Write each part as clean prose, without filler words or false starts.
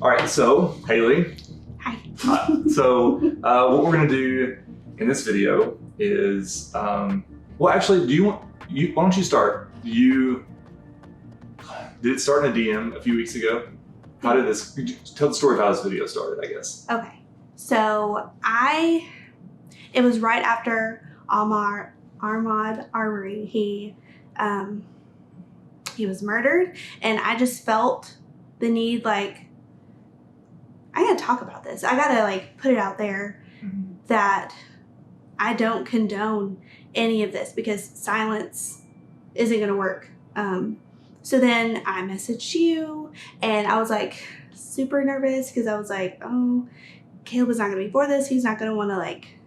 All right, so Haley. Hi. So what we're gonna do in this video is, well, actually, why don't you start? Did it start in a DM a few weeks ago? How did this? Tell the story of how this video started, I guess. Okay, so it was right after Ahmaud Arbery. He was murdered, and I just felt the need, like, I gotta talk about this. I gotta, like, put it out there that I don't condone any of this because silence isn't gonna work. So then I messaged you, and I was like super nervous because I was like, oh, Caleb is not gonna be for this. He's not gonna want to like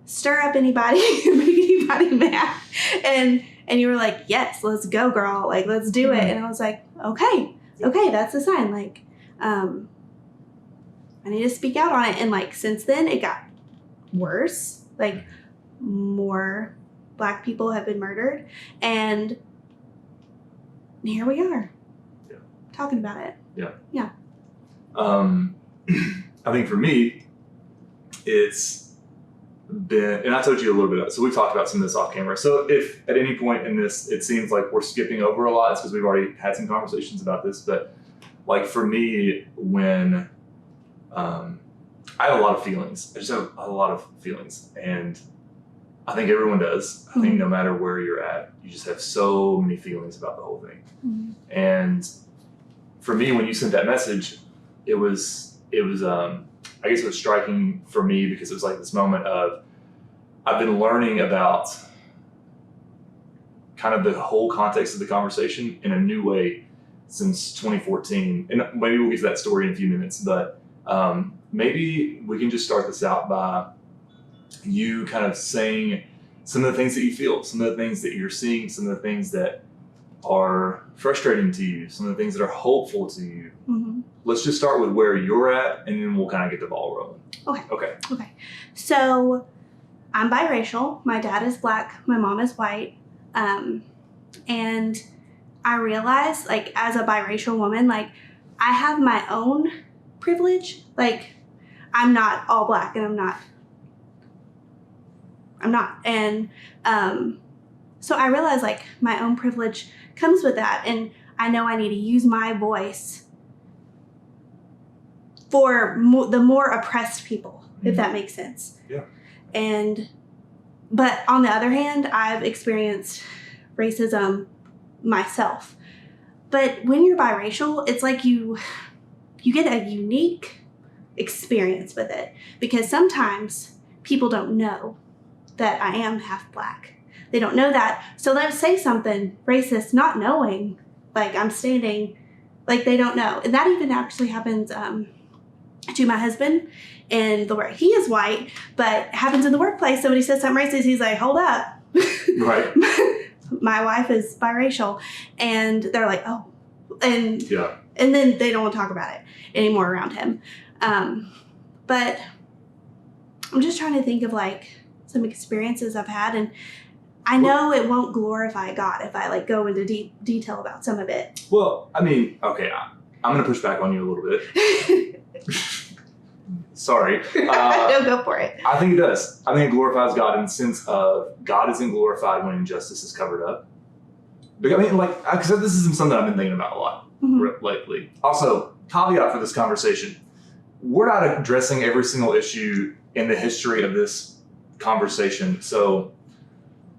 stir up anybody, make anybody mad. And you were like, yes, let's go, girl. Like, let's do it. And I was like, okay, that's a sign. Like, I need to speak out on it. And like, since then it got worse. Like, more Black people have been murdered, and here we are, talking about it. Yeah. I think for me, it's been, and I told you a little bit about it, so we've talked about some of this off camera. So if at any point in this it seems like we're skipping over a lot, it's because we've already had some conversations about this. But like for me, when I have a lot of feelings, I just have a lot of feelings, and I think everyone does. I think no matter where you're at, you just have so many feelings about the whole thing. And for me, when you sent that message, it was I guess it was striking for me because it was like this moment of, I've been learning about kind of the whole context of the conversation in a new way since 2014. And maybe we'll get to that story in a few minutes, but maybe we can just start this out by you kind of saying some of the things that you feel, some of the things that you're seeing, some of the things that are frustrating to you, some of the things that are hopeful to you. Let's just start with where you're at, and then we'll kind of get the ball rolling. Okay. So I'm biracial. My dad is Black. My mom is white. And I realized, like, as a biracial woman, like, I have my own privilege. Like, I'm not all Black, and I'm not. And so I realized, like, my own privilege comes with that, and I know I need to use my voice for the more oppressed people, if that makes sense. Yeah. But on the other hand, I've experienced racism myself. But when you're biracial, it's like you get a unique experience with it, because sometimes people don't know that I am half Black. They don't know that. So they'll say something racist, not knowing, like, I'm standing, like, they don't know. And that even actually happens to my husband in the work. He is white, but it happens in the workplace. Somebody says something racist, he's like, hold up. Right. My wife is biracial. And they're like, oh. And then they don't want to talk about it anymore around him. But I'm just trying to think of, like, some experiences I've had, and I know it won't glorify God if I, like, go into detail about some of it. Well, I mean, okay, I'm going to push back on you a little bit. Sorry. Don't go for it. I think it does. I think it glorifies God in the sense of God isn't glorified when injustice is covered up. But I mean, like, because this is something I've been thinking about a lot lately. Also, caveat for this conversation, we're not addressing every single issue in the history of this conversation, so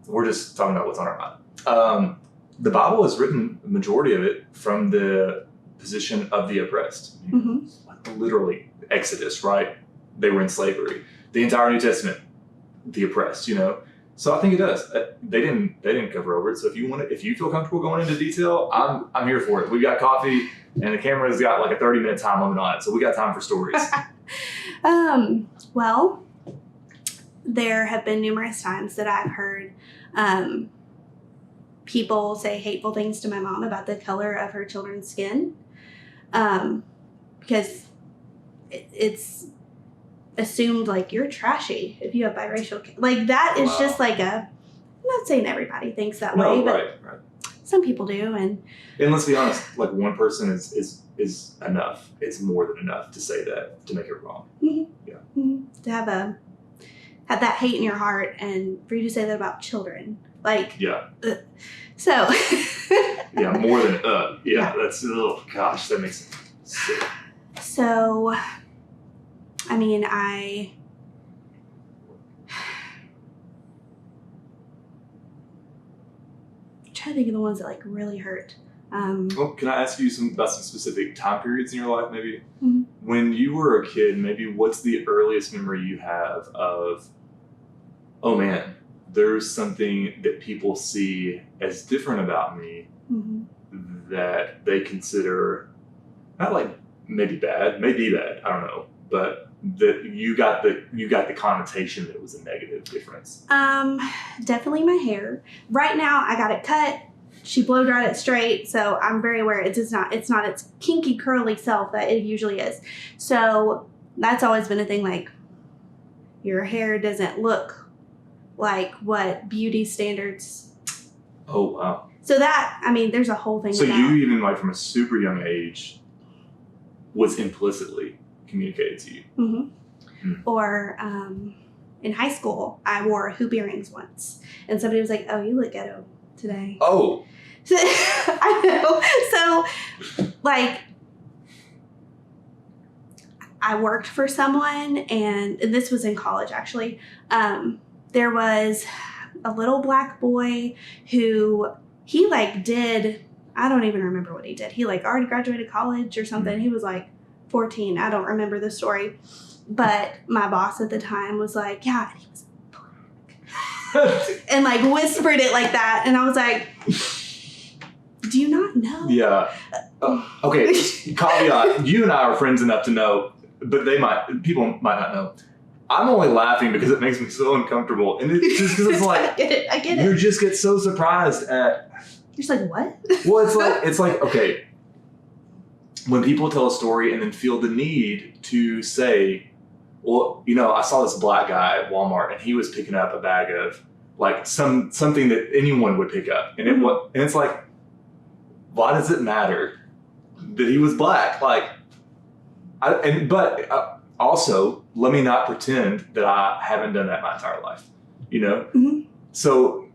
we're just talking about what's on our mind. The Bible is written, the majority of it, from the position of the oppressed. Like, literally, Exodus, right? They were in slavery. The entire New Testament, the oppressed, you know. So I think it does. They didn't cover over it. So if you feel comfortable going into detail, I'm here for it. We've got coffee, and the camera's got like a 30-minute time limit on it, so we got time for stories. Well, there have been numerous times that I've heard people say hateful things to my mom about the color of her children's skin, because it's assumed, like, you're trashy if you have biracial kids. Like, that is just like I'm not saying everybody thinks that way, but right. some people do, and let's be honest, like one person is enough. It's more than enough to say that, to make it wrong. Mm-hmm. Yeah. Mm-hmm. To have that hate in your heart, and for you to say that about children, like so. Yeah, more than that's gosh, that makes it sick. So, I mean, try to think of the ones that like really hurt. Well, can I ask you about some specific time periods in your life, maybe? Mm-hmm. When you were a kid, maybe what's the earliest memory you have of, oh man, there's something that people see as different about me that they consider not like maybe bad, maybe bad, I don't know, but that you got the connotation that it was a negative difference. Definitely my hair. Right now, I got it cut. She blow dried it straight, so I'm very aware it's not its kinky curly self that it usually is. So that's always been a thing. Like, your hair doesn't look like what beauty standards. Oh wow! So that, I mean, there's a whole thing. So about, you even like from a super young age was implicitly communicated to you. Mm-hmm. Or in high school, I wore hoop earrings once, and somebody was like, "Oh, you look ghetto today." Oh. So, I know. So, like, I worked for someone, and this was in college, actually. There was a little black boy who he, like, did, I don't even remember what he did. He, like, already graduated college or something. He was, like, 14. I don't remember the story. But my boss at the time was like, yeah, and he was black. And, like, whispered it like that. And I was like, do you not know? Yeah. Okay. Caveat: you and I are friends enough to know, but people might not know. I'm only laughing because it makes me so uncomfortable, and it's just because it's like I get it. You just get so surprised at. You're just like, what? Well, it's like okay, when people tell a story and then feel the need to say, well, I saw this black guy at Walmart and he was picking up a bag of like something that anyone would pick up, and it's like, why does it matter that he was black? Like, also, let me not pretend that I haven't done that my entire life, Mm-hmm. So,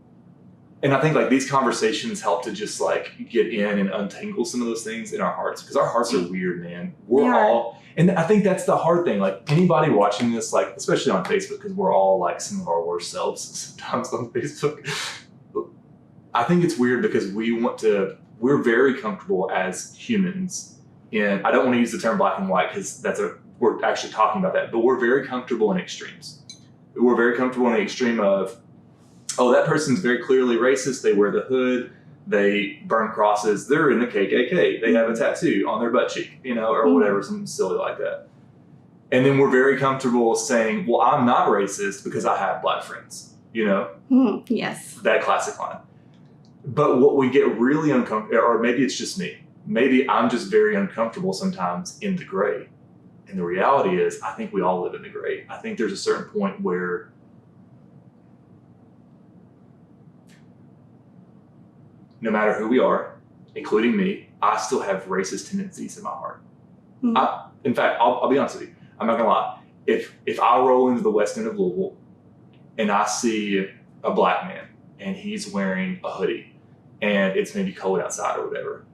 and I think like these conversations help to just like get in and untangle some of those things in our hearts, because our hearts are weird, man. We're all, and I think that's the hard thing. Like anybody watching this, like especially on Facebook, because we're all like some of our worst selves sometimes on Facebook. I think it's weird because we're very comfortable as humans, and I don't want to use the term black and white because we're actually talking about that, but we're very comfortable in extremes. We're very comfortable in the extreme of, oh, that person's very clearly racist. They wear the hood. They burn crosses. They're in the KKK. They have a tattoo on their butt cheek, or whatever, something silly like that. And then we're very comfortable saying, well, I'm not racist because I have black friends, Yes. That classic line. But what we get really uncomfortable, or maybe it's just me, maybe I'm just very uncomfortable sometimes in the gray. And the reality is, I think we all live in the gray. I think there's a certain point where no matter who we are, including me, I still have racist tendencies in my heart. Mm-hmm. In fact, I'll be honest with you. I'm not gonna lie. If I roll into the west end of Louisville and I see a black man and he's wearing a hoodie and it's maybe cold outside or whatever,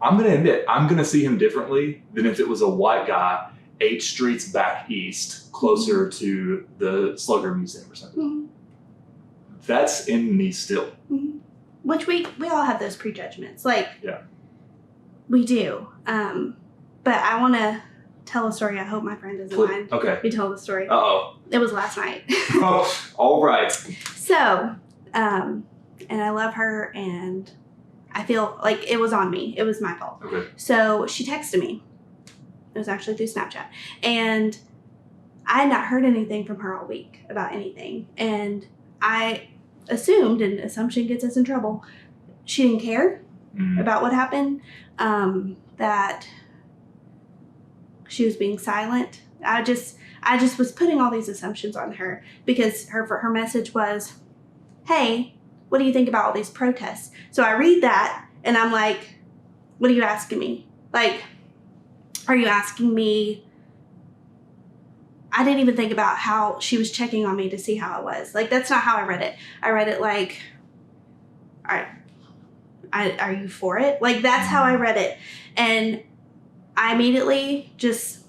I'm going to admit, I'm going to see him differently than if it was a white guy 8 streets back east, closer to the Slugger Museum or something. Mm-hmm. That's in me still. Mm-hmm. Which we all have those prejudgments. Like, yeah, we do. But I want to tell a story. I hope my friend doesn't mind. Okay. You tell the story. Uh-oh. It was last night. Oh, all right. So, and I love her, and I feel like it was on me. It was my fault. Okay. So she texted me. It was actually through Snapchat. And I had not heard anything from her all week about anything. And I assumed, and assumption gets us in trouble, she didn't care about what happened, that she was being silent. I just was putting all these assumptions on her because her message was, hey, what do you think about all these protests? So I read that and I'm like, what are you asking me? Like, are you asking me? I didn't even think about how she was checking on me to see how I was. Like, that's not how I read it. I read it like, are you for it? Like, that's how I read it. And I immediately just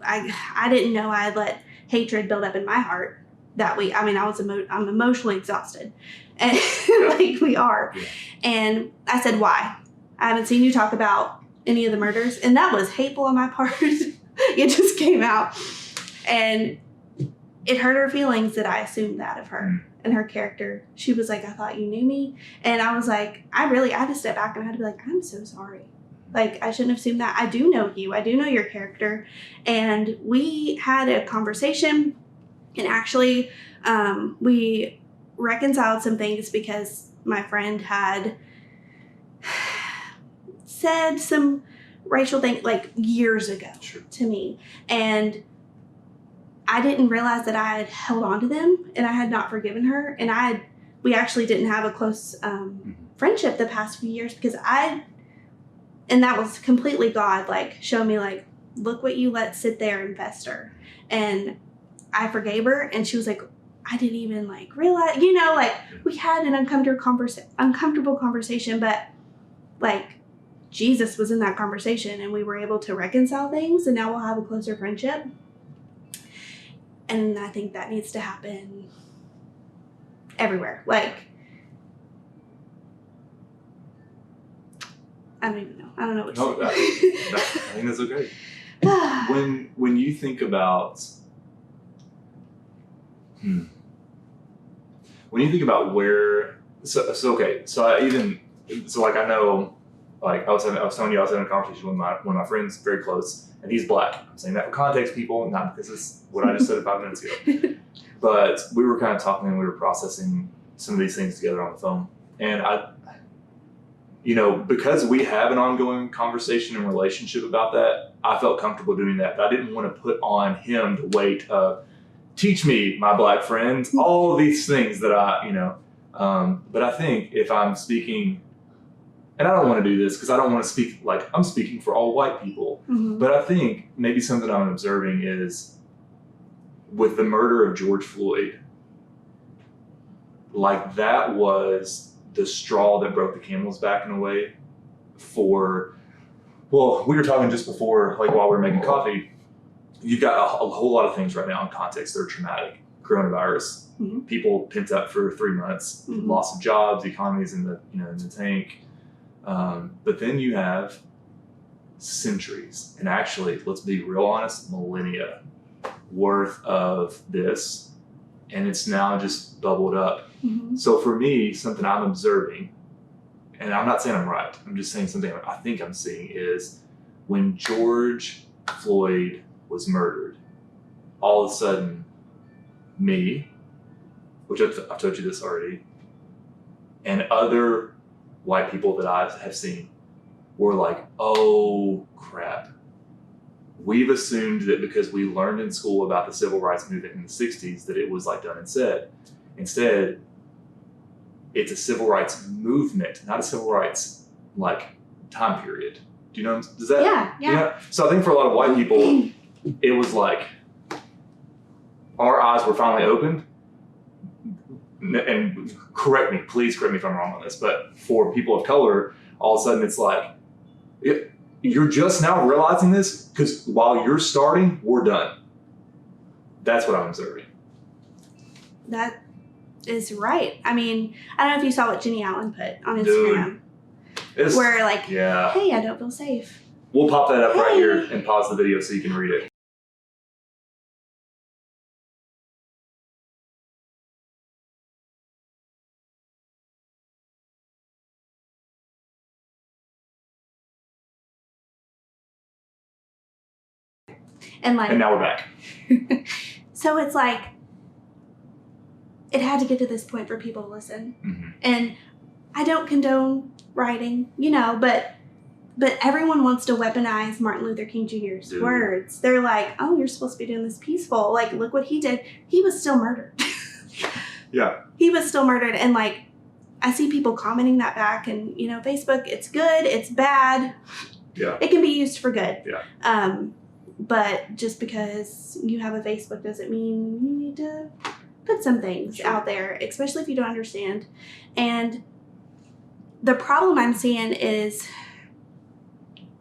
I didn't know I had let hatred build up in my heart that week. I mean, I'm emotionally exhausted. And like we are. Yeah. And I said, why? I haven't seen you talk about any of the murders. And that was hateful on my part. It just came out. And it hurt her feelings that I assumed that of her and her character. She was like, I thought you knew me. And I was like, I had to step back and I had to be like, I'm so sorry. Like, I shouldn't have assumed that. I do know you. I do know your character. And we had a conversation, and actually we reconciled some things because my friend had said some racial things like years ago to me. And I didn't realize that I had held on to them and I had not forgiven her. And we actually didn't have a close friendship the past few years because and that was completely God, like, show me, like, look what you let sit there and fester. And I forgave her, and she was like, I didn't even, like, realize, like, we had an uncomfortable conversation, but, like, Jesus was in that conversation, and we were able to reconcile things, and now we'll have a closer friendship. And I think that needs to happen everywhere. Like, I don't even know. I don't know what to say. I think that's okay. When you think about when you think about where I know, like I was telling you I was having a conversation with one of my friends very close, and he's Black. I'm saying that for context, people, not because it's what I just said 5 minutes ago. But we were kind of talking and we were processing some of these things together on the phone, and because we have an ongoing conversation and relationship about that, I felt comfortable doing that. But I didn't want to put on him the weight of, teach me, my Black friend, all of these things that but I think if I'm speaking, and I don't want to do this because I don't want to speak like I'm speaking for all white people, but I think maybe something I'm observing is with the murder of George Floyd, like that was the straw that broke the camel's back in a way we were talking just before, like while we were making coffee, you've got a whole lot of things right now in context that are traumatic. Coronavirus, people pent up for 3 months, loss of jobs, economies in the tank. But then you have centuries, and actually, let's be real honest, millennia worth of this, and it's now just bubbled up. So for me, something I'm observing, and I'm not saying I'm right, I'm just saying something I think I'm seeing is when George Floyd was murdered, all of a sudden, me, which I've told you this already, and other white people that I have seen were like, oh crap. We've assumed that because we learned in school about the civil rights movement in the 60s that it was like done and said. Instead, it's a civil rights movement, not a civil rights like time period. Do you know? Does that? Yeah. So I think for a lot of white people, it was like our eyes were finally opened. And please correct me if I'm wrong on this, but for people of color, all of a sudden it's like, you're just now realizing this because while you're starting, we're done. That's what I'm observing. That is right. I mean, I don't know if you saw what Jenny Allen put on Instagram. Where like, hey, I don't feel safe. We'll pop that up right here and pause the video so you can read it. And now we're back. So it's like, it had to get to this point for people to listen. And I don't condone rioting, but everyone wants to weaponize Martin Luther King Jr.'s words. They're like, oh, you're supposed to be doing this peaceful. Like, look what he did. He was still murdered. Yeah. He was still murdered. And like, I see people commenting that back, and Facebook, it's good, it's bad. Yeah. It can be used for good. Yeah. But just because you have a Facebook doesn't mean you need to put some things out there, especially if you don't understand. And the problem I'm seeing is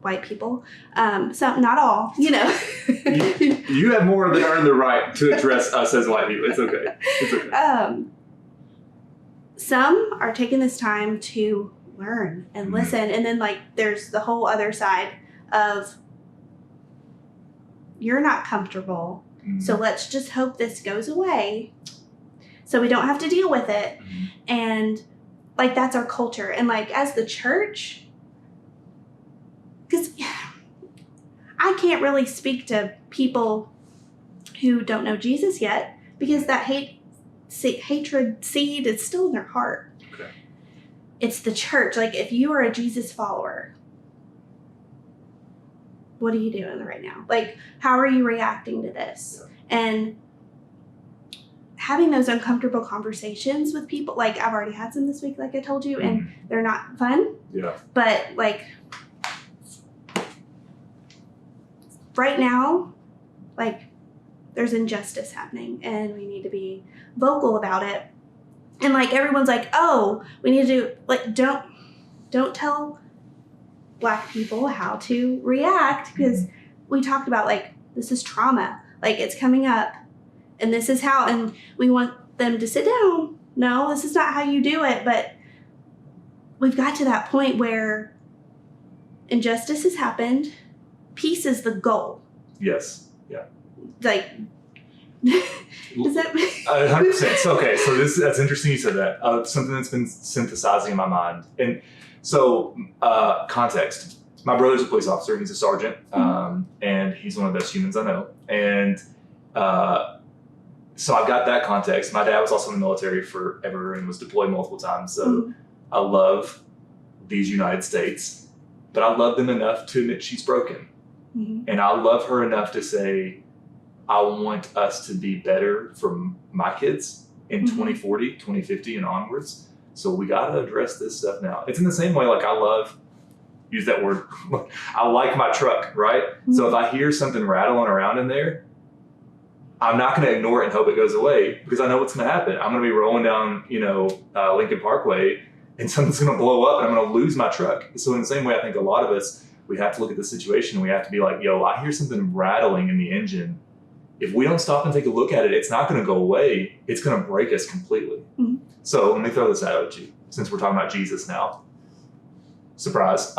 white people. So not all, You have more than earned the right to address us as white people. It's okay. It's okay. Some are taking this time to learn and listen. And then like there's the whole other side of you're not comfortable. So let's just hope this goes away so we don't have to deal with it. And like that's our culture. And like as the church, because I can't really speak to people who don't know Jesus yet, because that hatred seed is still in their heart. Okay. It's the church. Like if you are a Jesus follower, what are you doing right now? Like, how are you reacting to this? Yeah. And having those uncomfortable conversations with people, like I've already had some this week, like I told you, and they're not fun. Yeah. But like right now, like there's injustice happening and we need to be vocal about it. And like everyone's like, oh, we need to do, like, don't tell Black people how to react, because we talked about like this is trauma, like it's coming up and this is how, and we want them to sit down. No, this is not how you do it. But we've got to that point where injustice has happened. Peace is the goal. Yes. Yeah. Like, does that 100%. Okay, so that's interesting you said that. Something that's been synthesizing in my mind. And so, context. My brother's a police officer. He's a sergeant, and he's one of the best humans I know. And so I've got that context. My dad was also in the military forever and was deployed multiple times. So I love these United States, but I love them enough to admit she's broken. And I love her enough to say, I want us to be better for my kids in 2040, 2050 and onwards. So we got to address this stuff now. It's in the same way, like I love, use that word, I like my truck, right? So if I hear something rattling around in there, I'm not going to ignore it and hope it goes away, because I know what's going to happen. I'm going to be rolling down, Lincoln Parkway, and something's going to blow up and I'm going to lose my truck. So in the same way, I think a lot of us, we have to look at the situation and we have to be like, yo, I hear something rattling in the engine. If we don't stop and take a look at it, it's not going to go away. It's going to break us completely. So let me throw this out at you, since we're talking about Jesus now. Surprise.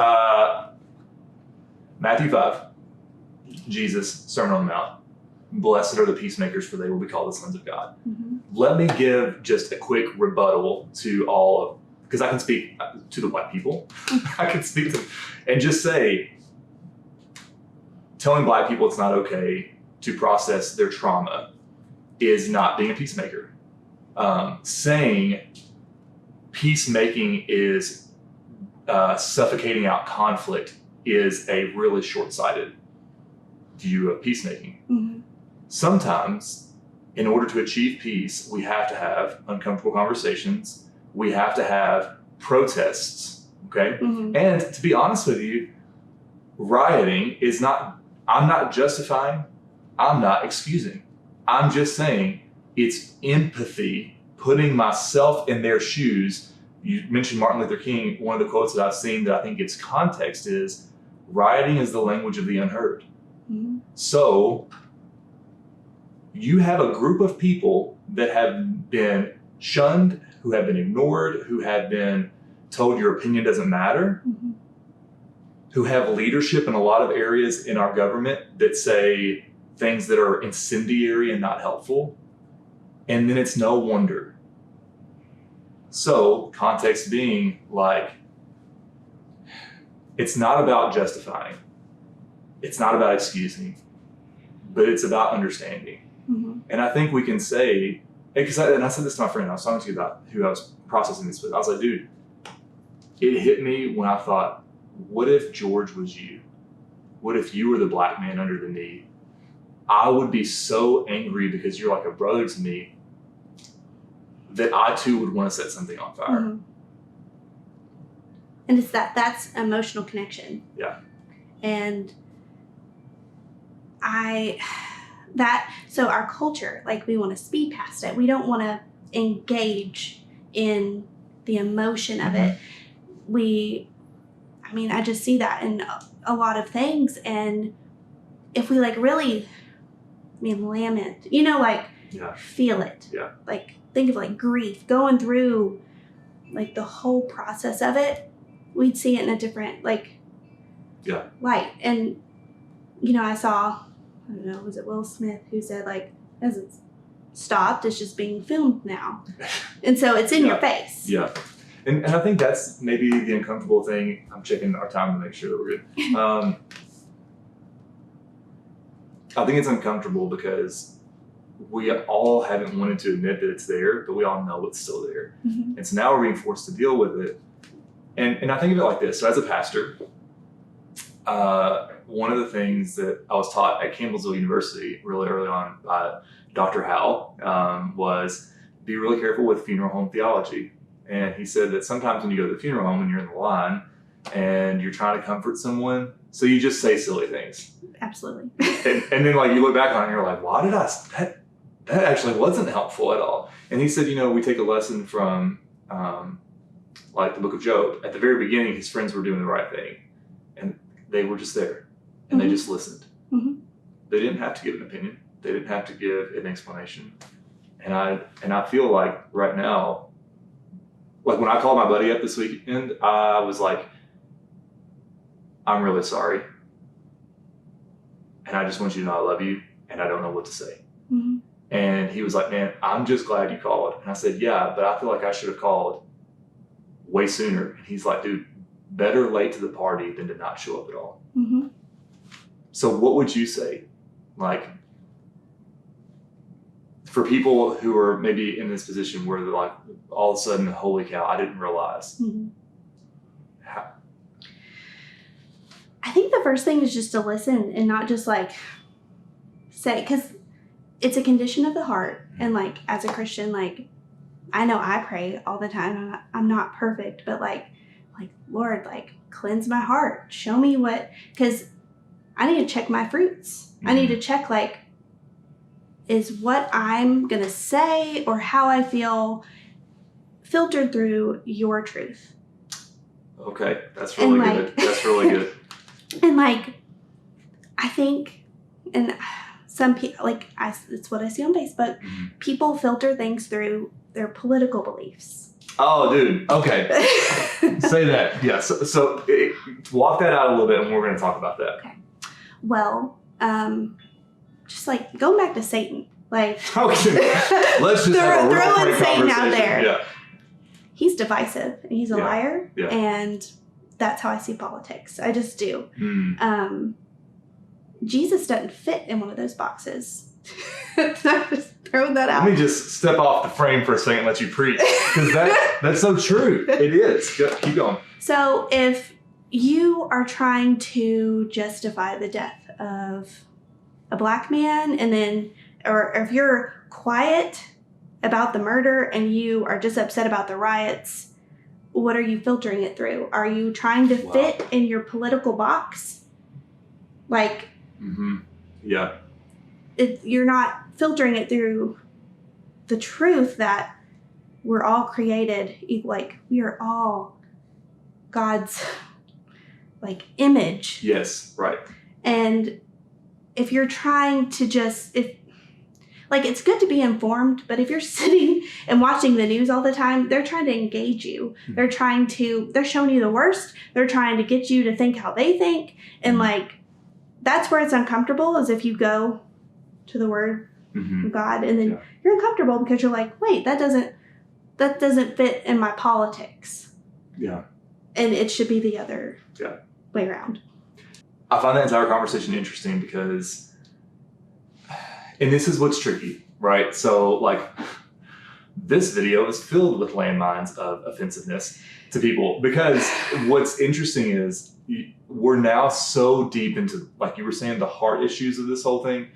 Matthew 5, Jesus, Sermon on the Mount. Blessed are the peacemakers, for they will be called the sons of God. Let me give just a quick rebuttal to all of, because I can speak to the white people. I can speak to, and just say, telling Black people it's not okay to process their trauma is not being a peacemaker. Saying peacemaking is suffocating out conflict is a really short-sighted view of peacemaking. Sometimes, in order to achieve peace, we have to have uncomfortable conversations. We have to have protests, okay? And to be honest with you, rioting is not, I'm not justifying, I'm not excusing. I'm just saying it's empathy, putting myself in their shoes. You mentioned Martin Luther King. One of the quotes that I've seen that I think gets context is, rioting is the language of the unheard. So you have a group of people that have been shunned, who have been ignored, who have been told your opinion doesn't matter, who have leadership in a lot of areas in our government that say things that are incendiary and not helpful. And then it's no wonder. So context being like, it's not about justifying. It's not about excusing, but it's about understanding. And I think we can say, because I said this to my friend, I was talking to you about who I was processing this with. I was like, dude, it hit me when I thought, what if George was you? What if you were the Black man under the knee? I would be so angry because you're like a brother to me that I too would want to set something on fire. Mm-hmm. And it's that's emotional connection. Yeah. And so our culture, like, we want to speed past it. We don't want to engage in the emotion of it. I just see that in a lot of things. And if we like really, lament, feel it. Yeah. Like, think of like grief, going through like the whole process of it, we'd see it in a different light. And, I saw, I don't know, was it Will Smith who said, like, it hasn't stopped, it's just being filmed now. And so it's in your face. Yeah. And I think that's maybe the uncomfortable thing. I'm checking our time to make sure that we're good. I think it's uncomfortable because we all haven't wanted to admit that it's there, but we all know it's still there. Mm-hmm. And so now we're being forced to deal with it. And I think of it like this. So as a pastor, one of the things that I was taught at Campbellsville University really early on by Dr. Howell was be really careful with funeral home theology. And he said that sometimes when you go to the funeral home and you're in the line and you're trying to comfort someone, so you just say silly things. Absolutely. and then like you look back on it and you're like, why did that actually wasn't helpful at all. And he said, we take a lesson from like the book of Job. At the very beginning, his friends were doing the right thing and they were just there and they just listened. Mm-hmm. They didn't have to give an opinion. They didn't have to give an explanation. And I feel like right now, like when I called my buddy up this weekend, I was like, I'm really sorry. And I just want you to know I love you and I don't know what to say. Mm-hmm. And he was like, man, I'm just glad you called. And I said, yeah, but I feel like I should have called way sooner. And he's like, dude, better late to the party than to not show up at all. Mm-hmm. So what would you say? Like, for people who are maybe in this position where they're like, all of a sudden, holy cow, I didn't realize. Mm-hmm. How? I think the first thing is just to listen and not just like say, because it's a condition of the heart. And like, as a Christian, like, I know I pray all the time. I'm not perfect, but like, Lord, like, cleanse my heart. Show me because I need to check my fruits. Mm-hmm. I need to check, like, is what I'm going to say or how I feel filtered through your truth. Okay, that's really good. That's really good. And like, I think, and some people, like, it's what I see on Facebook, mm-hmm. people filter things through their political beliefs. Oh, dude. Okay. Say that. Yeah. So walk that out a little bit and we're going to talk about that. Okay. Well, just like going back to Satan, like, okay. Let's just have a real throwing Satan out there. Yeah. He's divisive and he's a liar. Yeah. And that's how I see politics. I just do. Mm. Jesus doesn't fit in one of those boxes. I'm just throwing that out. Let me just step off the frame for a second and let you preach. Because that's so true. It is. Keep going. So if you are trying to justify the death of a black man and then, or if you're quiet about the murder and you are just upset about the riots, what are you filtering it through? Are you trying to fit in your political box? Like, mm-hmm. Yeah. You're not filtering it through the truth that we're all created, like, we are all God's, like, image. Yes, right. And if you're trying to it's good to be informed, but if you're sitting and watching the news all the time, they're trying to engage you. Mm-hmm. They're showing you the worst. They're trying to get you to think how they think. And like, that's where it's uncomfortable, is if you go to the word mm-hmm. of God and then you're uncomfortable because you're like, wait, that doesn't fit in my politics. Yeah. And it should be the other way around. I find that entire conversation interesting because, and this is what's tricky, right? So like, this video is filled with landmines of offensiveness to people, because what's interesting is we're now so deep into, like you were saying, the heart issues of this whole thing,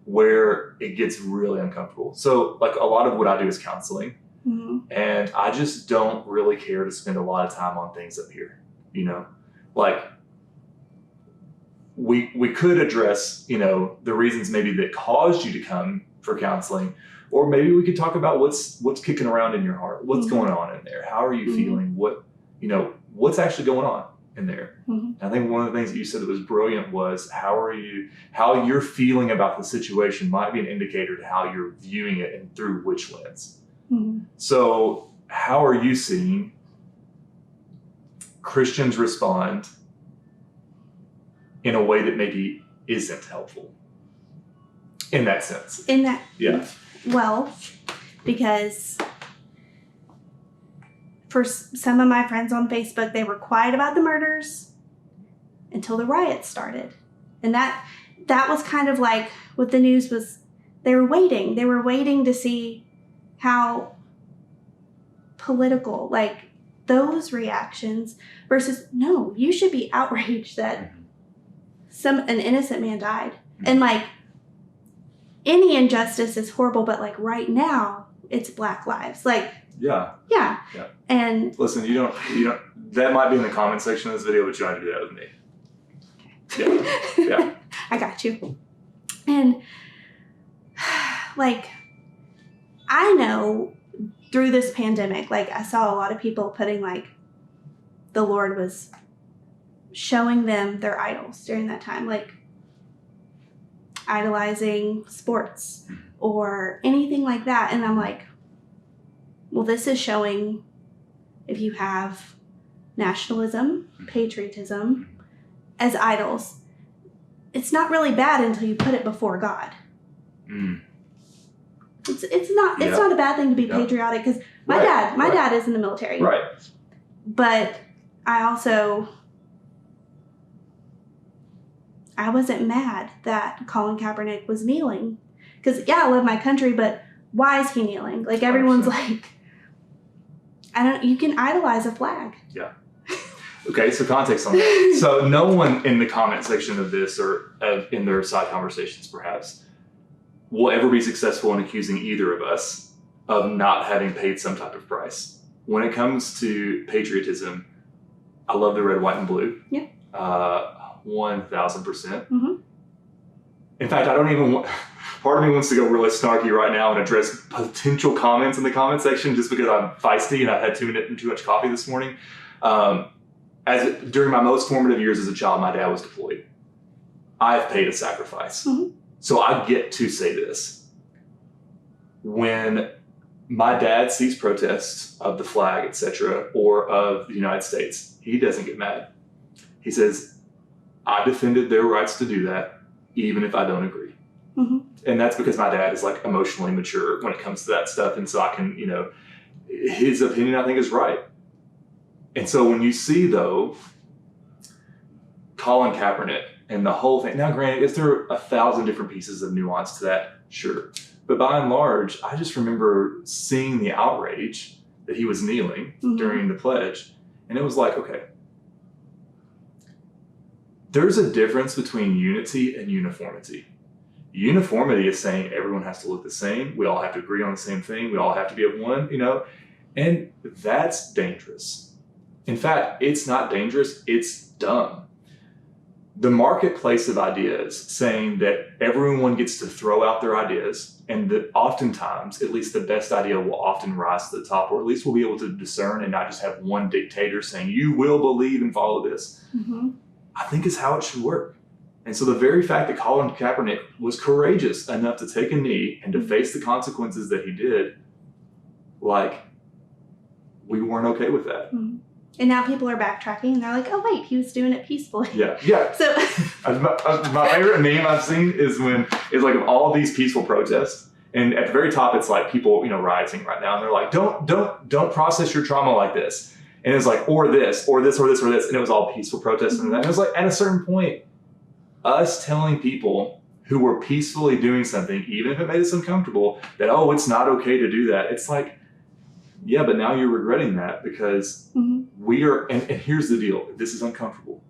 where it gets really uncomfortable. So like, a lot of what I do is counseling. Mm-hmm. And I just don't really care to spend a lot of time on things up here, you know, like we could address, you know, the reasons maybe that caused you to come for counseling, or maybe we could talk about what's kicking around in your heart, what's Mm-hmm. going on in there, how are you Mm-hmm. feeling, what, you know, what's actually going on in there. Mm-hmm. I think one of the things that you said that was brilliant was how you're feeling about the situation might be an indicator to how you're viewing it and through which lens. Mm-hmm. So how are you seeing Christians respond in a way that maybe isn't helpful in that sense? In that, Yeah. well, because for some of my friends on Facebook, they were quiet about the murders until the riots started. And that was kind of like what the news was. They were waiting to see how political, like those reactions versus, no, you should be outraged that an innocent man died. And like, any injustice is horrible, but like right now it's Black lives. Like, Yeah. yeah. Yeah. And Listen, you don't, that might be in the comment section of this video, but you don't have to do that with me. Yeah. Yeah. I got you. And like, I know through this pandemic, like I saw a lot of people putting like the Lord was showing them their idols during that time, like idolizing sports or anything like that. And I'm like, well, this is showing if you have nationalism, patriotism as idols, it's not really bad until you put it before God. Mm. It's not a bad thing to be patriotic, because my dad is in the military. Right. But I wasn't mad that Colin Kaepernick was kneeling, because I love my country, but why is he kneeling? Like everyone's 100%. like, you can idolize a flag. Yeah. Okay, so context on that. So no one in the comment section of this or in their side conversations perhaps will ever be successful in accusing either of us of not having paid some type of price. When it comes to patriotism, I love the red, white, and blue. Yeah. 1000%. Mm-hmm. In fact, I don't even want, part of me wants to go really snarky right now and address potential comments in the comment section just because I'm feisty and I've had too much coffee this morning. During my most formative years as a child, my dad was deployed. I have paid a sacrifice. Mm-hmm. So I get to say this. When my dad sees protests of the flag, etc., or of the United States, he doesn't get mad. He says, I defended their rights to do that, even if I don't agree. Mm-hmm. And that's because my dad is like emotionally mature when it comes to that stuff. And so I can, his opinion I think is right. And so when you see though, Colin Kaepernick and the whole thing, now granted, is there 1,000 different pieces of nuance to that? Sure. But by and large, I just remember seeing the outrage that he was kneeling during the pledge. And it was like, okay, there's a difference between unity and uniformity. Uniformity is saying everyone has to look the same. We all have to agree on the same thing. We all have to be of one, and that's dangerous. In fact, it's not dangerous, it's dumb. The marketplace of ideas saying that everyone gets to throw out their ideas and that oftentimes, at least the best idea will often rise to the top, or at least we'll be able to discern and not just have one dictator saying, you will believe and follow this, I think is how it should work. And so the very fact that Colin Kaepernick was courageous enough to take a knee and to face the consequences that he did, we weren't okay with that. And now people are backtracking and they're like, oh wait, he was doing it peacefully. Yeah. So my favorite meme I've seen is like of all these peaceful protests, and at the very top it's like people, rioting right now, and they're like, don't process your trauma like this. And it's like, or this, or this, or this, or this, and it was all peaceful protests. And it was like, at a certain point, us telling people who were peacefully doing something, even if it made us uncomfortable, that, oh, it's not okay to do that. It's like, yeah, but now you're regretting that because we are, and here's the deal, this is uncomfortable.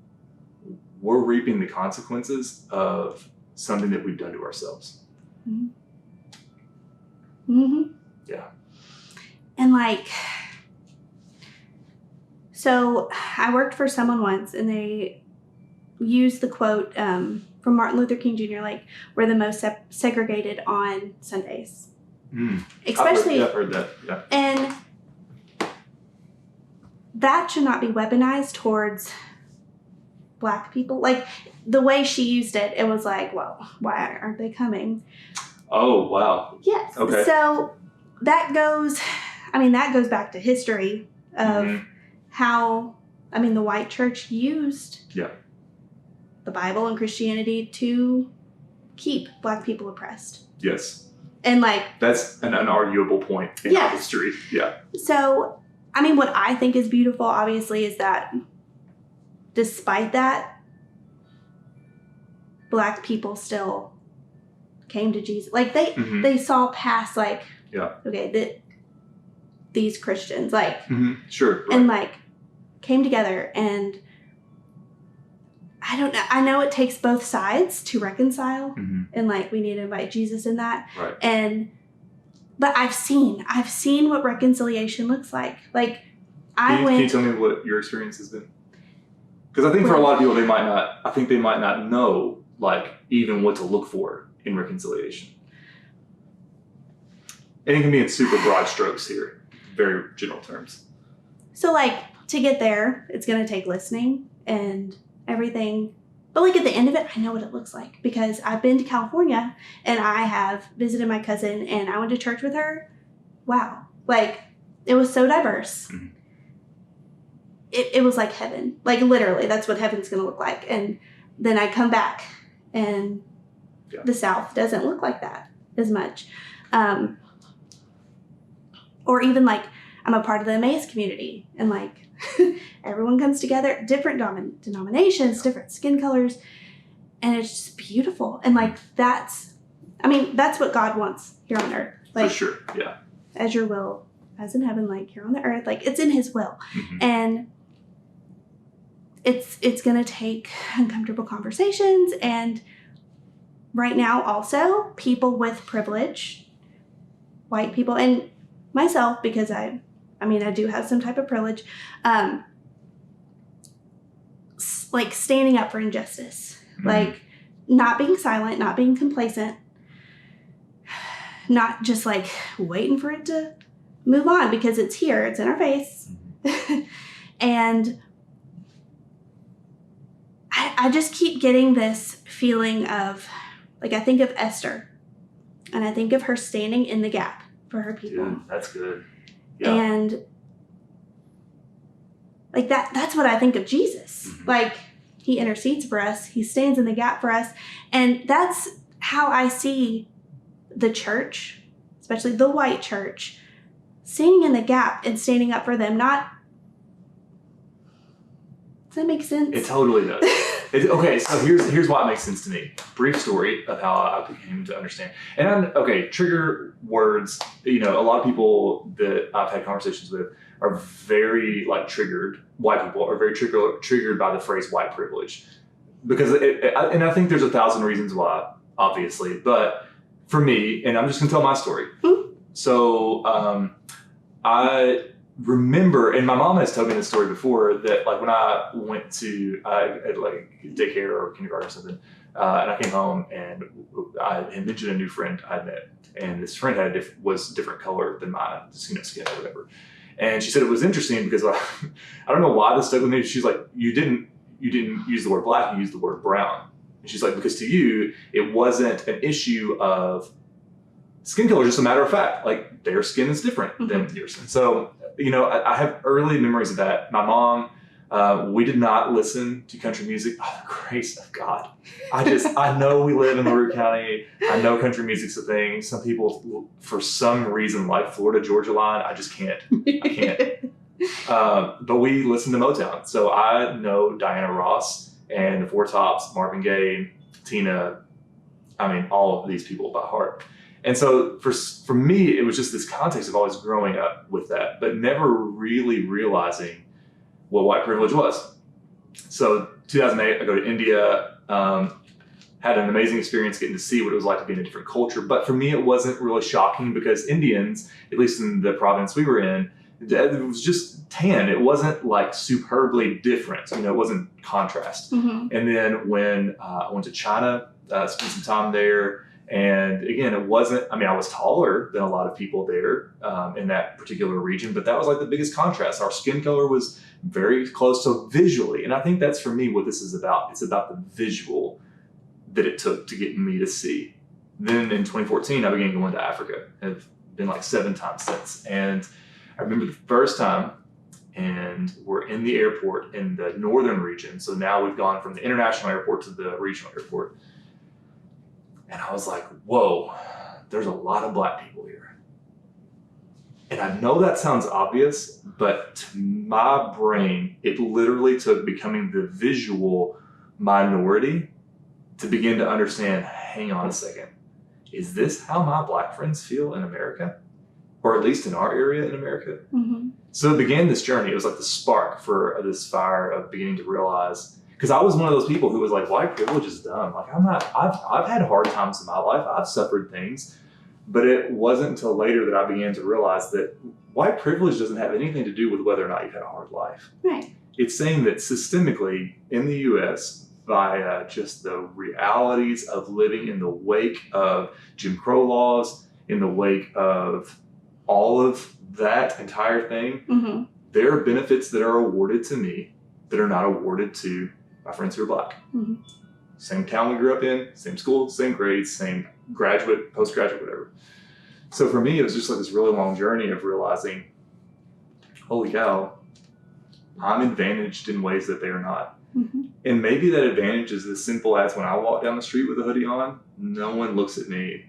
We're reaping the consequences of something that we've done to ourselves. Yeah. And like, so I worked for someone once and they used the quote from Martin Luther King Jr., like, we're the most segregated on Sundays. Especially, I've heard that, yeah. And that should not be weaponized towards Black people. Like, the way she used it, it was like, well, why aren't they coming? Oh, wow. Yes. Okay. So that goes back to history of how, the white church used the Bible and Christianity to keep Black people oppressed. Yes. And like, that's an unarguable point in our history. Yeah. So, what I think is beautiful, obviously, is that despite that, Black people still came to Jesus. Like, they saw past, like, okay, these Christians, like, sure, right. and like came together. And I don't know. I know it takes both sides to reconcile, and like, we need to invite Jesus in that. Right. But I've seen what reconciliation looks like. Like, Can you tell me what your experience has been? Because I think for a lot of people, they might not know, like, even what to look for in reconciliation. And it can be in super broad strokes here, very general terms. So, like, to get there, it's going to take listening and everything. But, like, at the end of it, I know what it looks like because I've been to California and I have visited my cousin and I went to church with her. Wow. Like, it was so diverse. It was like heaven. Like, literally, that's what heaven's going to look like. And then I come back and the South doesn't look like that as much. Or even, like, I'm a part of the Emmaus community. And, like, everyone comes together, different denominations, different skin colors. And it's just beautiful. And, like, that's what God wants here on earth. Like, for sure, yeah. As your will, as in heaven, like, here on the earth. Like, it's in his will. And it's going to take uncomfortable conversations. And right now, also, people with privilege, white people, and myself, because I do have some type of privilege, like, standing up for injustice, like, not being silent, not being complacent, not just, like, waiting for it to move on because it's here, it's in our face. And I just keep getting this feeling of, like, I think of Esther, and I think of her standing in the gap for her people. Dude, that's good. Yeah. And, like, that's what I think of Jesus. Like, he intercedes for us. He stands in the gap for us. And that's how I see the church, especially the white church, standing in the gap and standing up for them. Does that make sense? It totally does. Okay, so here's why it makes sense to me. Brief story of how I came to understand. And trigger words. A lot of people that I've had conversations with are very, like, triggered. White people are very triggered by the phrase white privilege, because and I think there's 1,000 reasons why, obviously. But for me, and I'm just gonna tell my story. So I remember, and my mom has told me this story before, that, like, when I went to like daycare or kindergarten or something, and I came home and I had mentioned a new friend I had met, and this friend was a different color than my skin or whatever. And she said it was interesting because I don't know why this stuck with me. She's like, you didn't use the word black, you used the word brown. And she's like, because to you, it wasn't an issue of skin color, just a matter of fact, like, their skin is different than yours. And so, I have early memories of that. My mom, we did not listen to country music. Oh, the grace of God. I know we live in LaRue County. I know country music's a thing. Some people, for some reason, like Florida Georgia line. I just can't. I can't. But we listen to Motown. So I know Diana Ross and the Four Tops, Marvin Gaye, Tina, all of these people by heart. And so for me, it was just this context of always growing up with that, but never really realizing what white privilege was. So 2008, I go to India, had an amazing experience getting to see what it was like to be in a different culture. But for me, it wasn't really shocking because Indians, at least in the province we were in, it was just tan. It wasn't like superbly different. It wasn't contrast. Mm-hmm. And then when I went to China, spent some time there. And again, it wasn't, I was taller than a lot of people there in that particular region, but that was like the biggest contrast. Our skin color was very close. So visually, and I think that's for me what this is about. It's about the visual that it took to get me to see. Then in 2014, I began going to Africa. I've been like 7 times since. And I remember the first time, and we're in the airport in the northern region. So now we've gone from the international airport to the regional airport. And I was like, whoa, there's a lot of Black people here. And I know that sounds obvious, but to my brain, it literally took becoming the visual minority to begin to understand, hang on a second, is this how my Black friends feel in America? Or at least in our area in America? Mm-hmm. So it began this journey. It was like the spark for this fire of beginning to realize, because I was one of those people who was like, white privilege is dumb. Like I've had hard times in my life. I've suffered things, but it wasn't until later that I began to realize that white privilege doesn't have anything to do with whether or not you've had a hard life. Right. It's saying that systemically in the US, via just the realities of living in the wake of Jim Crow laws, in the wake of all of that entire thing, Mm-hmm. there are benefits that are awarded to me that are not awarded to my friends who are Black. Mm-hmm. Same town we grew up in, same school, same grades, same graduate, postgraduate, whatever. So for me, it was just like this really long journey of realizing, holy cow, I'm advantaged in ways that they are not. Mm-hmm. And maybe that advantage is as simple as when I walk down the street with a hoodie on, no one looks at me.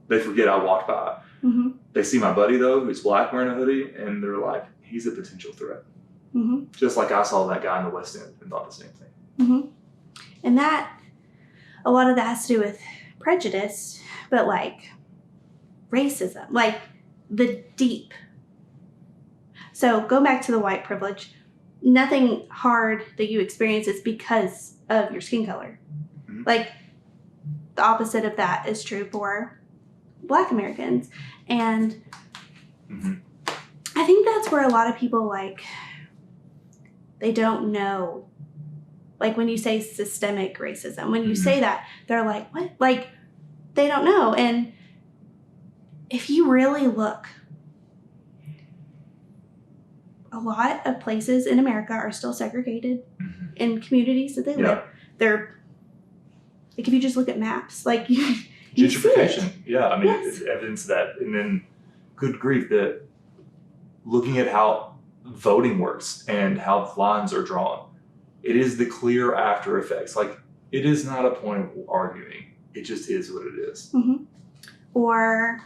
They forget I walked by. Mm-hmm. They see my buddy though, who's Black wearing a hoodie, and they're like, he's a potential threat. Mm-hmm. Just like I saw that guy in the West End and thought the same thing. Mm-hmm. And a lot of that has to do with prejudice, but like racism, like the deep. So go back to the white privilege. Nothing hard that you experience is because of your skin color. Mm-hmm. Like the opposite of that is true for Black Americans. And Mm-hmm. I think that's where a lot of people they don't know. Like when you say systemic racism, when you Mm-hmm. say that, they're like, what? Like they don't know. And if you really look, a lot of places in America are still segregated Mm-hmm. in communities that they Yeah. live. They're like, if you just look at maps, like you see it. Gentrification. Yeah, Yes. it's evidence of that. And then, good grief, that looking at how voting works and how lines are drawn, it is the clear after effects. Like, it is not a point of arguing. It just is what it is. Mm-hmm. Or,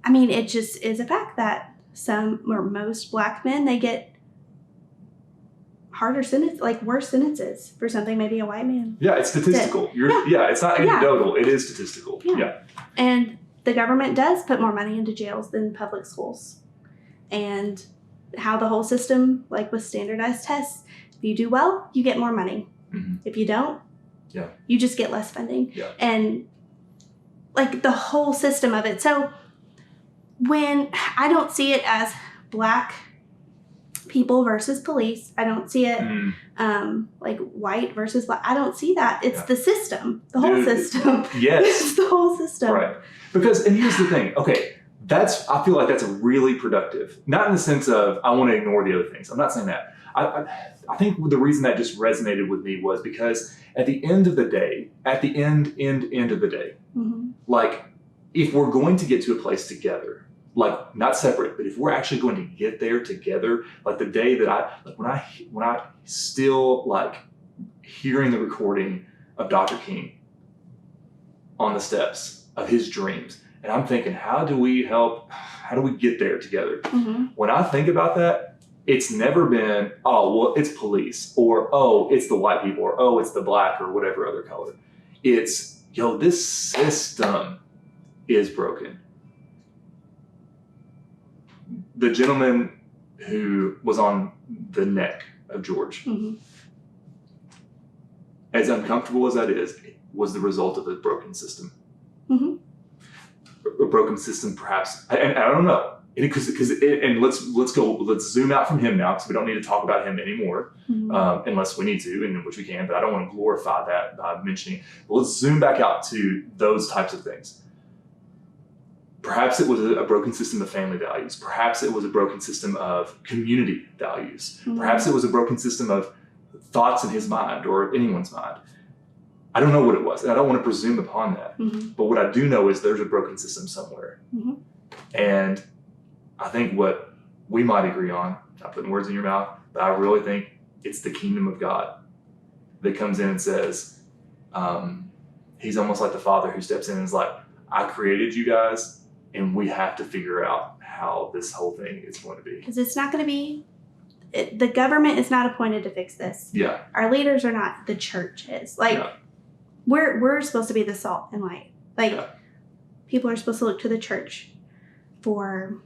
it just is a fact that some or most Black men, they get harder sentence, like worse sentences for something maybe a white man. Yeah, it's statistical. It's not anecdotal. It is statistical. Yeah. And the government does put more money into jails than public schools. And how the whole system, like with standardized tests, if you do well, you get more money. Mm-hmm. If you don't, you just get less funding. Yeah. And like the whole system of it. So when I don't see it as Black people versus police, I don't see it like white versus Black. I don't see that. It's the system, the whole system. Yes. It's the whole system. Right. Because, and here's the thing. Okay, I feel like that's a really productive, not in the sense of I want to ignore the other things. I'm not saying that. I think the reason that just resonated with me was because at the end of the day, Mm-hmm. like if we're going to get to a place together, like not separate, but if we're actually going to get there together, like the day that when I still like hearing the recording of Dr. King on the steps of his dreams, and I'm thinking, how do we get there together? Mm-hmm. When I think about that, it's never been, oh, well, it's police, or, oh, it's the white people, or, oh, it's the Black, or whatever other color. It's, this system is broken. The gentleman who was on the neck of George, Mm-hmm. as uncomfortable as that is, was the result of a broken system. Mm-hmm. A broken system, perhaps. And I don't know. And let's zoom out from him now, because we don't need to talk about him anymore, unless we need to, and which we can. But I don't want to glorify that by mentioning. But let's zoom back out to those types of things. Perhaps it was a broken system of family values. Perhaps it was a broken system of community values. Mm-hmm. Perhaps it was a broken system of thoughts in his mind or anyone's mind. I don't know what it was, and I don't want to presume upon that. Mm-hmm. But what I do know is there's a broken system somewhere. Mm-hmm. And I think what we might agree on, not putting words in your mouth, but I really think it's the kingdom of God that comes in and says, he's almost like the father who steps in and is like, I created you guys, and we have to figure out how this whole thing is going to be. Because it's not going to be, the government is not appointed to fix this. Yeah. Our leaders are not, the church is. Like, Yeah. we're supposed to be the salt and light. Like, Yeah. people are supposed to look to the church for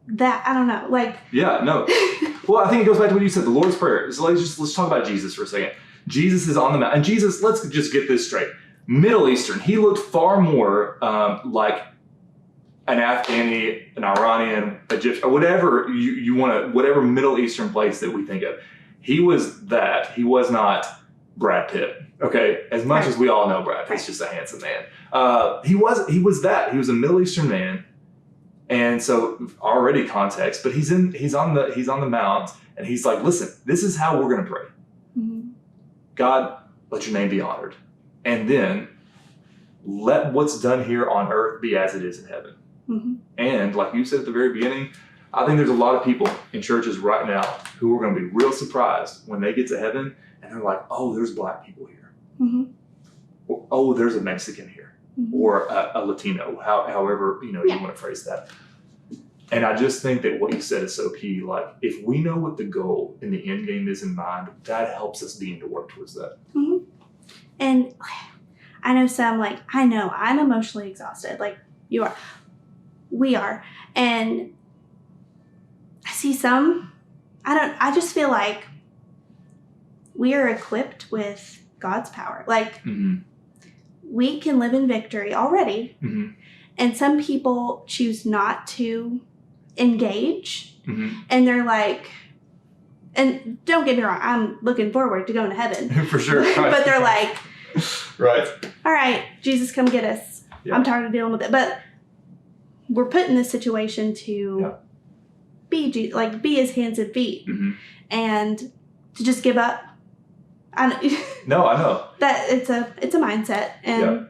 that. I don't know. Like, Yeah, no. Well, I think it goes back to what you said, the Lord's Prayer. So let's talk about Jesus for a second. Jesus is on the mountain. And Jesus, let's just get this straight. Middle Eastern, he looked far more like an Afghani, an Iranian, Egyptian, or whatever you want to, whatever Middle Eastern place that we think of. He was that. He was not Brad Pitt. Okay, as much as we all know Brad Pitt's just a handsome man. He was that. He was a Middle Eastern man. And so already context, but he's on the mount, and he's like, listen, this is how we're going to pray. mm-hmm. God, let your name be honored. And then let what's done here on earth be as it is in heaven. Mm-hmm. And like you said at the very beginning, I think there's a lot of people in churches right now who are going to be real surprised when they get to heaven and they're like, oh, there's black people here. Mm-hmm. Or, oh, there's a Mexican here. Mm-hmm. Or a Latino, however you want to phrase that. And I just think that what you said is so key. Like, if we know what the goal and the end game is in mind, that helps us begin to work towards that. Mm-hmm. And I know some, like, I know I'm emotionally exhausted. Like, you are. We are. And I see some, I just feel like we are equipped with God's power. Like, Mm-hmm. we can live in victory already. Mm-hmm. And some people choose not to engage. Mm-hmm. And they're like, and don't get me wrong, I'm looking forward to going to heaven. For sure. Right. But they're like, right. all right, Jesus, come get us. Yeah. I'm tired of dealing with it. But we're put in this situation to be his hands and feet. Mm-hmm. And to just give up. No, I know. That it's a mindset. And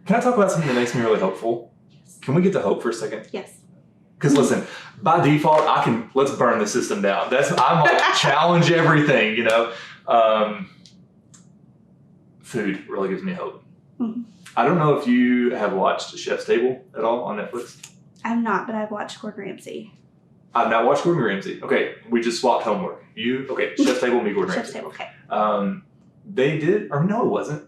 Can I talk about something that makes me really hopeful? Can we get to hope for a second? yes. Because listen, by default, let's burn the system down. I'm like, challenge everything, Food really gives me hope. Mm-hmm. I don't know if you have watched Chef's Table at all on Netflix. I've not, but I've watched Gordon Ramsay. I've not watched Gordon Ramsay. Okay, we just swapped homework. Chef's Table, me, Gordon Chef's Ramsay. Table, okay. They did, or no, it wasn't.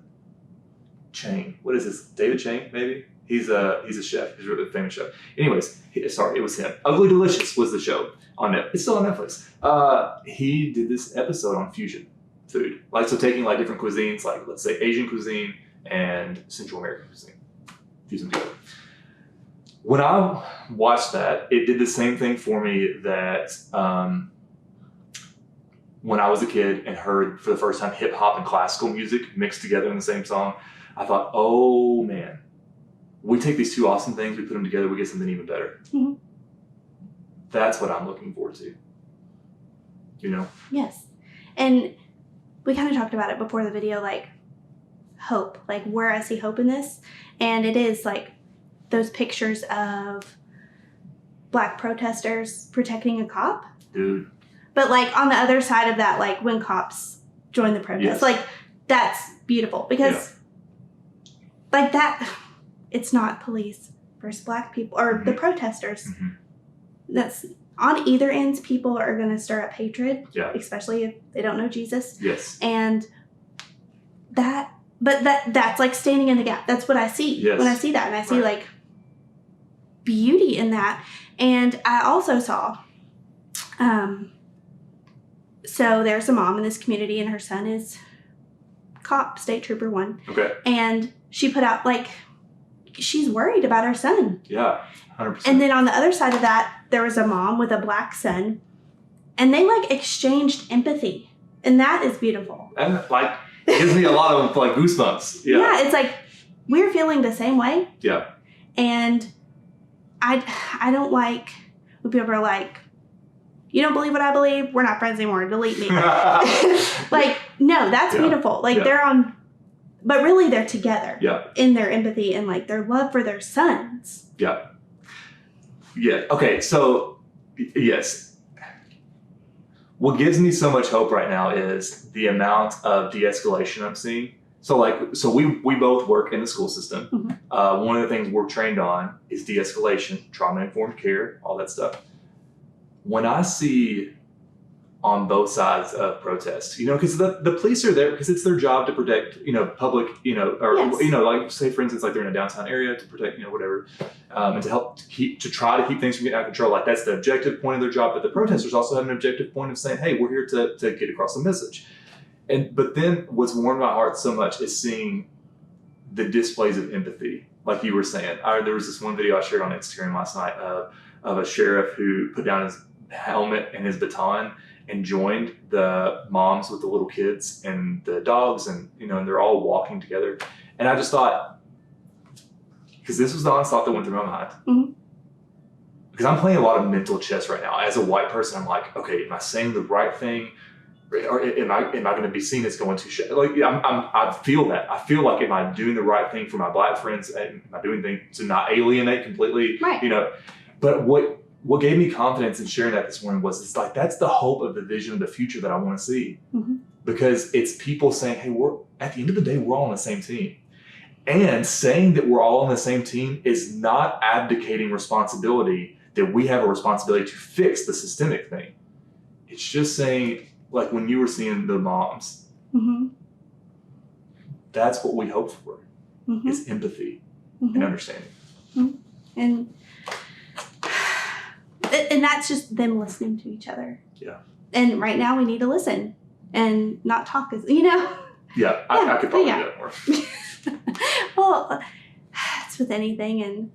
Chang. What is this? David Chang, maybe? He's a chef. He's a really famous chef. Anyways, it was him. Ugly Delicious was the show on Netflix. It's still on Netflix. He did this episode on fusion food. Like, so taking like different cuisines, like let's say Asian cuisine and Central American cuisine. Fuse them together. When I watched that, it did the same thing for me that when I was a kid and heard for the first time hip hop and classical music mixed together in the same song. I thought, oh man, we take these two awesome things, we put them together, we get something even better. Mm-hmm. That's what I'm looking forward to. Yes. And we kind of talked about it before the video, like hope, like where I see hope in this. And it is like those pictures of black protesters protecting a cop. Dude. But like on the other side of that, like when cops join the protest, Yes. like that's beautiful because like that, it's not police versus black people or the protesters. Mm-hmm. That's on either ends. People are going to stir up hatred, especially if they don't know Jesus. Yes. And that's like standing in the gap. That's what I see when I see that. And I see like beauty in that. And I also saw, So there's a mom in this community, and her son is cop, state trooper 1. Okay. And she put out, like, she's worried about her son. Yeah, 100%. And then on the other side of that, there was a mom with a black son, and they, like, exchanged empathy. And that is beautiful. And, like, gives me a lot of, like, goosebumps. Yeah. It's like, we're feeling the same way. Yeah. And I don't like when people are like, you don't believe what I believe? We're not friends anymore. Delete me. Like, no, that's beautiful. Like, they're on, but really they're together in their empathy and, like, their love for their sons. Yeah. Yeah. Okay. So, yes. What gives me so much hope right now is the amount of de-escalation I'm seeing. So, like, we both work in the school system. Mm-hmm. One of the things we're trained on is de-escalation, trauma-informed care, all that stuff. When I see on both sides of protest, you know, because the police are there because it's their job to protect, you know, public, you know, or, you know, like, say, for instance, like, they're in a downtown area to protect, you know, whatever, and to help to try to keep things from getting out of control. Like, that's the objective point of their job. But the protesters also have an objective point of saying, hey, we're here to get across the message. But then what's warmed my heart so much is seeing the displays of empathy. Like you were saying, there was this one video I shared on Instagram last night of a sheriff who put down his helmet and his baton and joined the moms with the little kids and the dogs, and, you know, and they're all walking together. And I just thought, because this was the honest thought that went through my mind. Mm-hmm. Because I'm playing a lot of mental chess right now. As a white person, I'm like, okay, am I saying the right thing? Or am I going to be seen as going too shit? Like, I feel that. I feel like, am I doing the right thing for my black friends? Am I doing things to not alienate completely? Right. You know, but what gave me confidence in sharing that this morning was, it's like, that's the hope of the vision of the future that I want to see. Mm-hmm. Because it's people saying, hey, we're at the end of the day, we're all on the same team. And saying that we're all on the same team is not abdicating responsibility, that we have a responsibility to fix the systemic thing. It's just saying, like, when you were seeing the moms, mm-hmm. that's what we hope for, mm-hmm. is empathy mm-hmm. and understanding. Mm-hmm. And that's just them listening to each other. Yeah. And right now we need to listen and not talk, as you know. Yeah, I could probably do that more. Well, it's with anything, and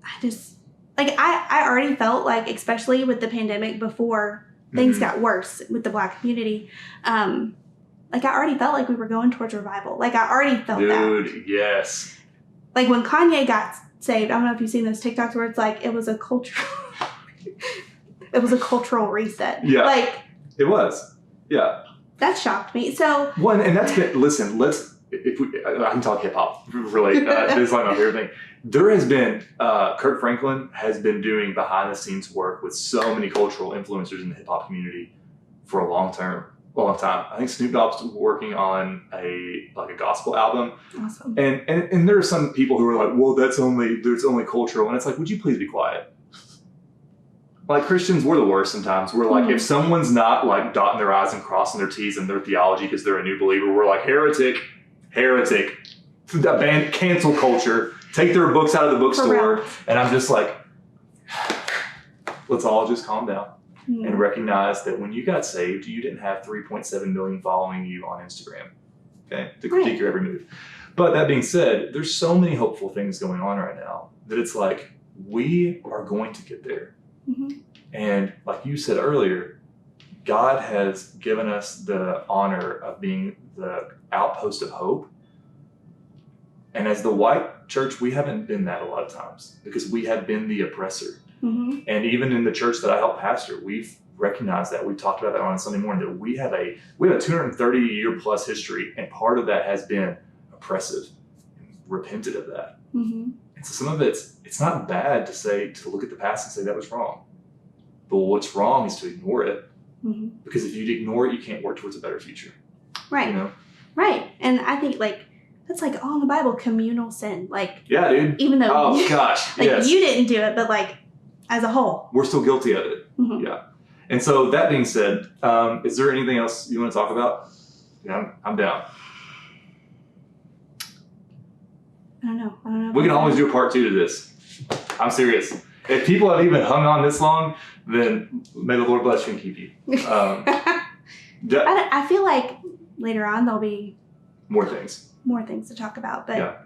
I just, like, I already felt like, especially with the pandemic before things got worse with the Black community, like, I already felt like we were going towards revival. Like, I already felt that. Dude, yes. Like, when Kanye got saved, I don't know if you've seen those TikToks where it's like, it was a cultural reset. Yeah. Like, it was. Yeah. that shocked me. So, Well, and that's been, listen, I can talk hip hop, really. This is like my favorite thing. There has been, Kirk Franklin has been doing behind the scenes work with so many cultural influencers in the hip hop community for a long time. I think Snoop Dogg's working on a gospel album. awesome. And there are some people who are like, well, there's only cultural. And it's like, would you please be quiet? Like, Christians, we're the worst sometimes. We're like, if someone's not, like, dotting their I's and crossing their T's in their theology because they're a new believer, we're like, heretic. Ban cancel culture. Take their books out of the bookstore. And I'm just like, let's all just calm down and recognize that when you got saved, you didn't have 3.7 million following you on Instagram, okay, to critique your every move. But that being said, there's so many hopeful things going on right now that it's like, we are going to get there. Mm-hmm. And like you said earlier, God has given us the honor of being the outpost of hope. And as the white church, we haven't been that a lot of times because we have been the oppressor. Mm-hmm. And even in the church that I help pastor, we've recognized that. We've talked about that on Sunday morning, that we have a 230-year plus history, and part of that has been oppressive. And repented of that. Mm-hmm. And so some of it's not bad to look at the past and say that was wrong. But what's wrong is to ignore it. Mm-hmm. Because if you ignore it, you can't work towards a better future. Right. You know? Right. And I think, like, that's, like, all in the Bible, communal sin. Like, yeah, dude. Even though oh gosh, like, yes. you didn't do it, but, like, as a whole, we're still guilty of it. Mm-hmm. Yeah. And so that being said, is there anything else you want to talk about? Yeah, I'm down. I don't know. We can always do a part 2 to this. I'm serious. If people have even hung on this long, then may the Lord bless you and keep you. I feel like later on there'll be More things. more things to talk about, but Yeah.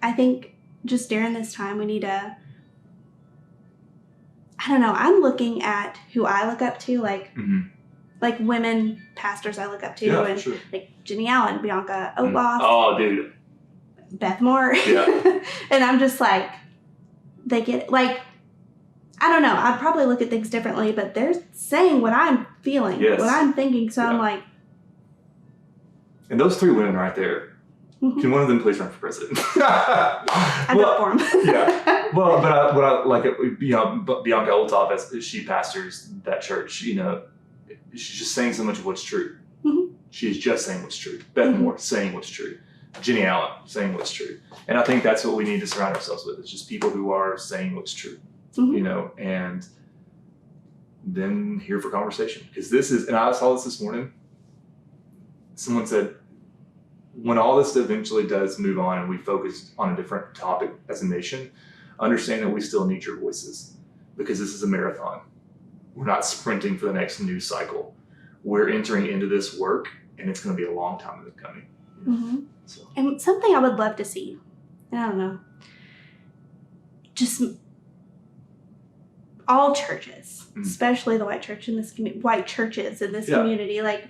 I think just during this time we need to, I don't know, I'm looking at who I look up to, like women pastors I look up to, Yeah, and sure. like Jenny Allen, Bianca Oatboss, Oh, dude. Beth Moore. Yeah. And I'm just like, they get, like, I don't know, I'd probably look at things differently, but they're saying what I'm feeling, Yes. what I'm thinking, so Yeah. I'm like, And those 3 women right there, can one of them please run for president? I vote for them. Yeah. Well, but what I like, Bianca Olthoff, as she pastors that church, she's just saying so much of what's true. Mhm. She is just saying what's true. Beth Moore saying what's true. Jenny Allen saying what's true. And I think that's what we need to surround ourselves with. It's just people who are saying what's true, and then here for conversation. Because this is, and I saw this morning, someone said, when all this eventually does move on and we focus on a different topic as a nation, understand that we still need your voices, because this is a marathon. We're not sprinting for the next news cycle. We're entering into this work, and it's going to be a long time in the coming. So. And something I would love to see, and I don't know, just all churches, especially the white church in this white churches in this community, like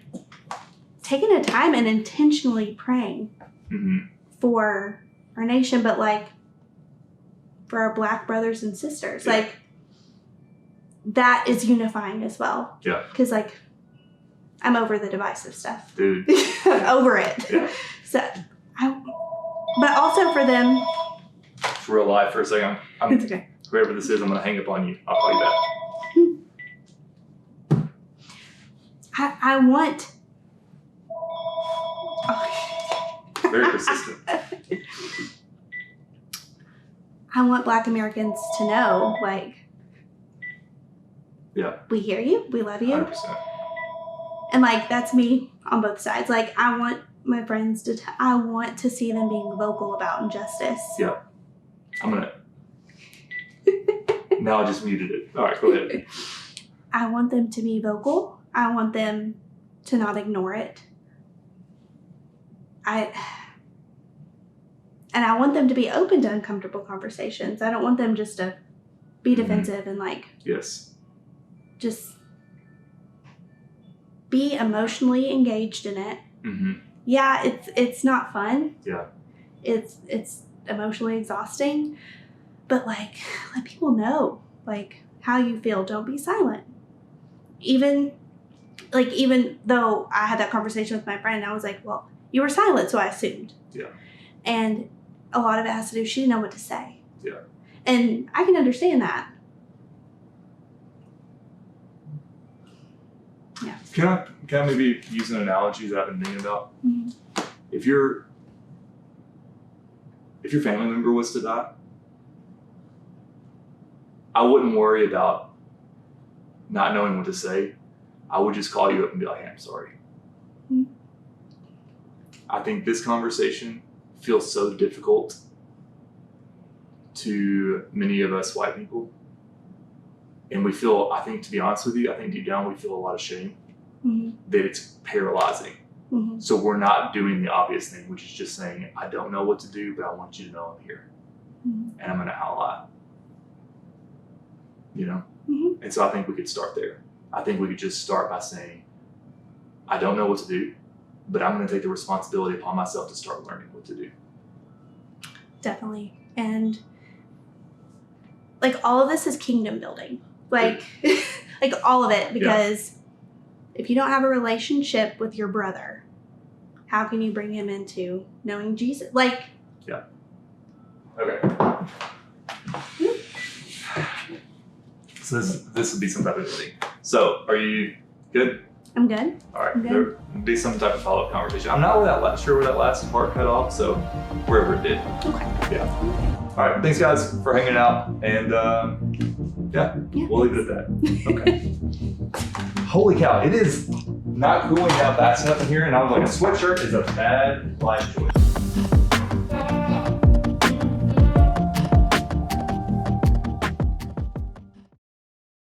taking a time and intentionally praying for our nation, but like for our Black brothers and sisters, like that is unifying as well. Yeah, because like I'm over the divisive stuff, dude. Over it. Yeah. So, but also for them. It's real life for a second. It's okay. Whoever this is, I'm gonna hang up on you. I'll call you back. I want. Very persistent. I want Black Americans to know, like, we hear you, we love you, 100%. And like that's me on both sides. Like I want my friends to, I want to see them being vocal about injustice. Yeah, I'm gonna. Now I just muted it. All right, go ahead. I want them to be vocal. I want them to not ignore it. And I want them to be open to uncomfortable conversations. I don't want them just to be defensive and like just be emotionally engaged in it. Yeah, it's not fun. Yeah, it's emotionally exhausting. But like, let people know like how you feel. Don't be silent. Even though I had that conversation with my friend, I was like, well, you were silent, so I assumed. Yeah. And a lot of it has to do, she didn't know what to say. Yeah. And I can understand that. Yeah. Can I maybe use an analogy that I've been thinking about? If your family member was to die, I wouldn't worry about not knowing what to say. I would just call you up and be like, hey, I'm sorry. I think this conversation feels so difficult to many of us white people. And we feel, I think, to be honest with you, I think deep down we feel a lot of shame that it's paralyzing. So we're not doing the obvious thing, which is just saying, I don't know what to do, but I want you to know I'm here. And I'm going to howl out. You know? And so I think we could start there. I think we could just start by saying, I don't know what to do, but I'm going to take the responsibility upon myself to start learning what to do. Definitely. And like all of this is kingdom building. Like, like all of it, because if you don't have a relationship with your brother, how can you bring him into knowing Jesus? Like, Okay. So this would be some type of thing. So are you good? I'm good. All right. I'm good. There would be some type of follow-up conversation. I'm not sure where that last part cut off, so wherever it did. Okay. Yeah. All right. Thanks, guys, for hanging out. And we'll leave it at that. Okay. Holy cow. It is not cooling down fast enough in here, and I was like, a sweatshirt is a bad life choice.